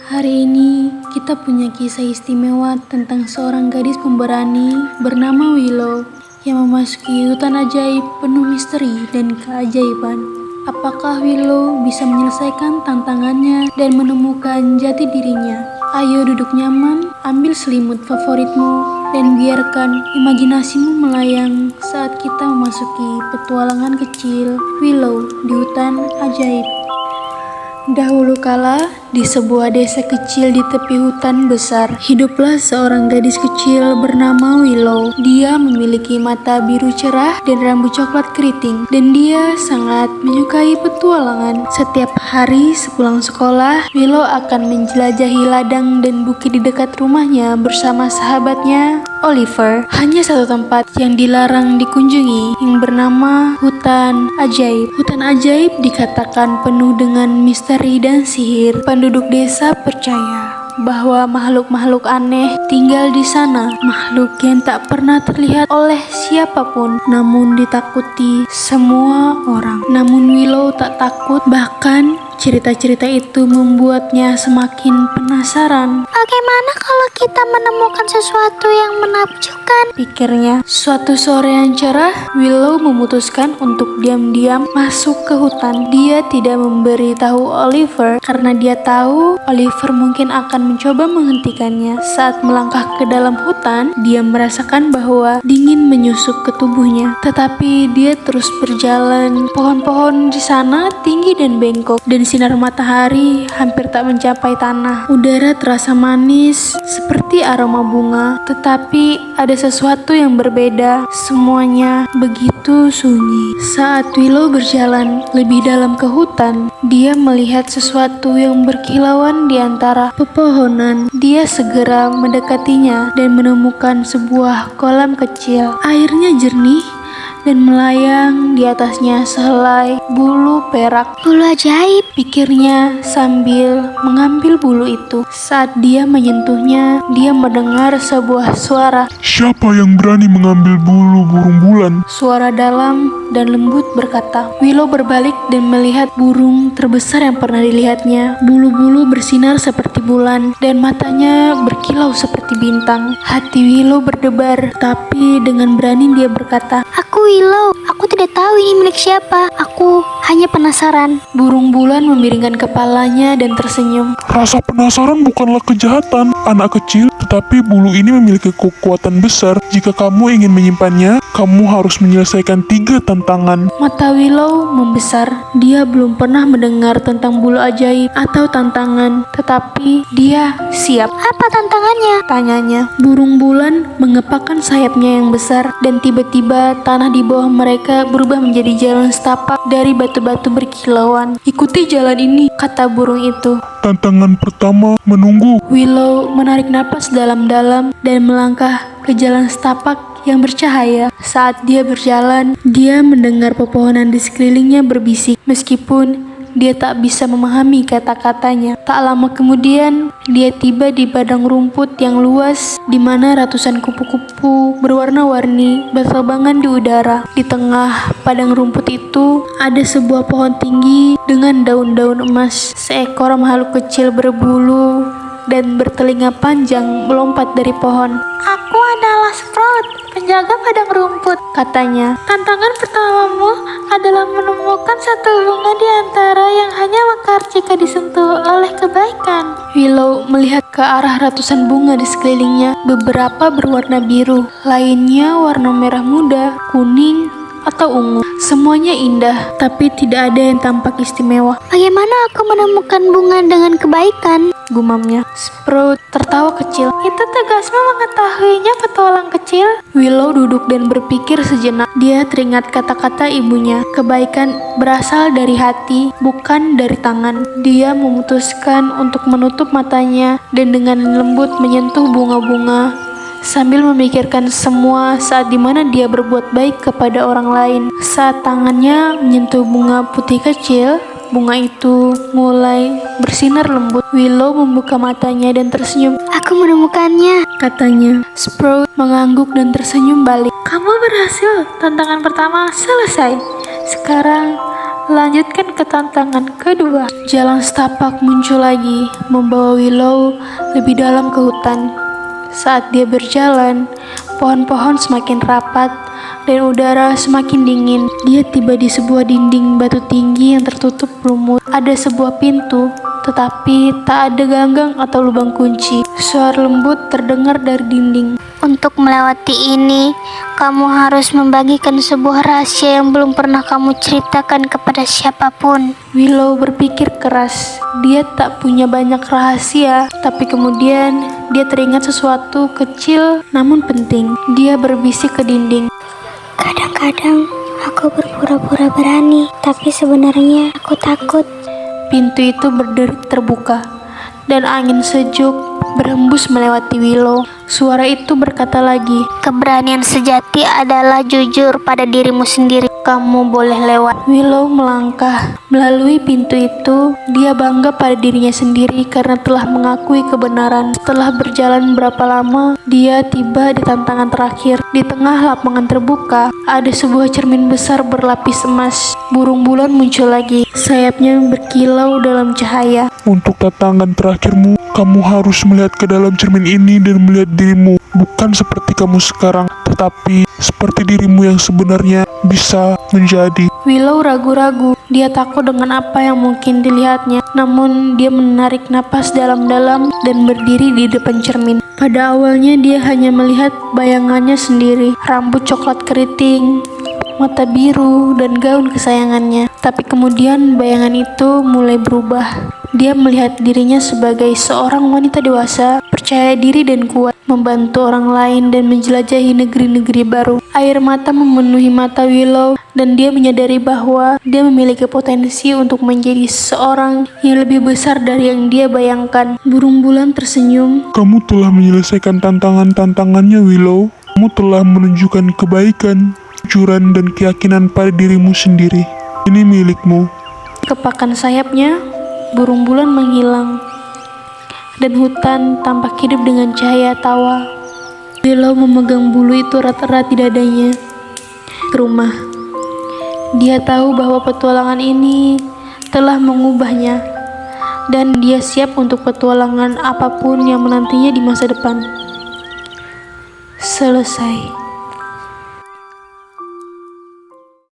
Hari ini kita punya kisah istimewa tentang seorang gadis pemberani bernama Willow yang memasuki hutan ajaib penuh misteri dan keajaiban. Apakah Willow bisa menyelesaikan tantangannya dan menemukan jati dirinya? Ayo duduk nyaman, ambil selimut favoritmu, dan biarkan imajinasimu melayang saat kita memasuki petualangan kecil Willow di hutan ajaib. Dahulu kala, di sebuah desa kecil di tepi hutan besar, hiduplah seorang gadis kecil bernama Willow. Dia memiliki mata biru cerah dan rambut coklat keriting, dan dia sangat menyukai petualangan. Setiap hari sepulang sekolah, Willow akan menjelajahi ladang dan bukit di dekat rumahnya bersama sahabatnya Oliver. Hanya satu tempat yang dilarang dikunjungi, yang bernama hutan ajaib. Hutan ajaib dikatakan penuh dengan misteri dan sihir. Penduduk desa percaya bahwa makhluk-makhluk aneh tinggal di sana, makhluk yang tak pernah terlihat oleh siapapun, namun ditakuti semua orang. Namun Willow tak takut, bahkan cerita-cerita itu membuatnya semakin penasaran. Bagaimana kalau kita menemukan sesuatu yang menakjubkan? Pikirnya. Suatu sore yang cerah, Willow memutuskan untuk diam-diam masuk ke hutan. Dia tidak memberitahu Oliver karena dia tahu Oliver mungkin akan mencoba menghentikannya. Saat melangkah ke dalam hutan, dia merasakan bahwa dingin menyusup ke tubuhnya. Tetapi dia terus berjalan. Pohon-pohon di sana tinggi dan bengkok, dan sinar matahari hampir tak mencapai tanah. Udara terasa manis seperti aroma bunga, tetapi ada sesuatu yang berbeda. Semuanya begitu sunyi. Saat Willow berjalan lebih dalam ke hutan, dia melihat sesuatu yang berkilauan di antara pepohonan. Dia segera mendekatinya dan menemukan sebuah kolam kecil. Airnya jernih dan melayang di atasnya sehelai bulu perak. Bulu ajaib. Pikirnya sambil mengambil bulu itu. Saat dia menyentuhnya, dia mendengar sebuah suara. Siapa yang berani mengambil bulu burung bulan? Suara dalam dan lembut berkata. Willow berbalik dan melihat burung terbesar yang pernah dilihatnya. Bulu-bulu bersinar seperti bulan dan matanya berkilau seperti bintang. Hati Willow berdebar, tapi dengan berani dia berkata, Aku Willow, aku tidak tahu ini milik siapa. Aku hanya penasaran. Burung bulan memiringkan kepalanya dan tersenyum. Rasa penasaran bukanlah kejahatan, anak kecil, tetapi bulu ini memiliki kekuatan besar. Jika kamu ingin menyimpannya, kamu harus menyelesaikan 3 tantangan. Mata Willow membesar. Dia belum pernah mendengar tentang bulu ajaib atau tantangan, tetapi dia siap. Apa tantangannya? Tanyanya. Burung bulan mengepakkan sayapnya yang besar, dan tiba-tiba tanah di bawah mereka berubah menjadi jalan setapak dari batu-batu berkilauan. Ikuti jalan ini, kata burung itu. Tantangan pertama, menunggu. Willow menarik napas dalam-dalam dan melangkah ke jalan setapak yang bercahaya. Saat dia berjalan, dia mendengar pepohonan di sekelilingnya berbisik, meskipun dia tak bisa memahami kata-katanya. Tak lama kemudian, dia tiba di padang rumput yang luas, di mana ratusan kupu-kupu berwarna-warni berterbangan di udara. Di tengah padang rumput itu, ada sebuah pohon tinggi dengan daun-daun emas. Seekor makhluk kecil berbulu dan bertelinga panjang melompat dari pohon. Aku adalah Sprout, penjaga padang rumput, katanya. Tantangan pertamamu adalah menemukan satu bunga di antara yang hanya mekar jika disentuh oleh kebaikan. Willow melihat ke arah ratusan bunga di sekelilingnya. Beberapa berwarna biru, lainnya warna merah muda, kuning, atau ungu. Semuanya indah, tapi tidak ada yang tampak istimewa. Bagaimana aku menemukan bunga dengan kebaikan? Gumamnya. Sprout tertawa kecil. Itu tugasmu mengetahuinya, petualang kecil. Willow duduk dan berpikir sejenak. Dia teringat kata-kata ibunya. Kebaikan berasal dari hati, bukan dari tangan. Dia memutuskan untuk menutup matanya dan dengan lembut menyentuh bunga-bunga, sambil memikirkan semua saat dimana dia berbuat baik kepada orang lain. Saat tangannya menyentuh bunga putih kecil, bunga itu mulai bersinar lembut. Willow membuka matanya dan tersenyum. Aku menemukannya, katanya. Sprout mengangguk dan tersenyum balik. Kamu berhasil, tantangan pertama selesai. Sekarang lanjutkan ke tantangan kedua. Jalan setapak muncul lagi, membawa Willow lebih dalam ke hutan. Saat dia berjalan, pohon-pohon semakin rapat dan udara semakin dingin. Dia tiba di sebuah dinding batu tinggi yang tertutup lumut. Ada sebuah pintu, tetapi tak ada ganggang atau lubang kunci. Suara lembut terdengar dari dinding. Untuk melewati ini, kamu harus membagikan sebuah rahasia yang belum pernah kamu ceritakan kepada siapapun. Willow berpikir keras. Dia tak punya banyak rahasia, tapi kemudian dia teringat sesuatu kecil namun penting. Dia berbisik ke dinding. Kadang-kadang aku berpura-pura berani, tapi sebenarnya aku takut. Pintu itu berderit terbuka, dan angin sejuk berhembus melewati Willow. Suara itu berkata lagi, Keberanian sejati adalah jujur pada dirimu sendiri. kamu boleh lewat. Willow melangkah melalui pintu itu. Dia bangga pada dirinya sendiri karena telah mengakui kebenaran. Setelah berjalan berapa lama, dia tiba di tantangan terakhir. Di tengah lapangan terbuka, ada sebuah cermin besar berlapis emas. Burung bulan muncul lagi. Sayapnya berkilau dalam cahaya. Untuk tantangan terakhirmu, kamu harus melihat ke dalam cermin ini dan melihat dirimu. Bukan seperti kamu sekarang, tetapi seperti dirimu yang sebenarnya bisa menjadi. Willow ragu-ragu. Dia takut dengan apa yang mungkin dilihatnya. Namun dia menarik napas dalam-dalam dan berdiri di depan cermin. Pada awalnya dia hanya melihat bayangannya sendiri. Rambut coklat keriting, mata biru, dan gaun kesayangannya. Tapi kemudian bayangan itu mulai berubah. Dia melihat dirinya sebagai seorang wanita dewasa, percaya diri dan kuat, membantu orang lain dan menjelajahi negeri-negeri baru. Air mata memenuhi mata Willow dan dia menyadari bahwa dia memiliki potensi untuk menjadi seorang yang lebih besar dari yang dia bayangkan. Burung bulan tersenyum. Kamu telah menyelesaikan tantangan-tantangannya, Willow. Kamu telah menunjukkan kebaikan, kejujuran, dan keyakinan pada dirimu sendiri. Ini milikmu. Kepakan sayapnya, burung bulan menghilang, dan hutan tampak hidup dengan cahaya tawa. Willow memegang bulu itu erat-erat di dadanya. Ke rumah, dia tahu bahwa petualangan ini telah mengubahnya, dan dia siap untuk petualangan apapun yang menantinya di masa depan. Selesai.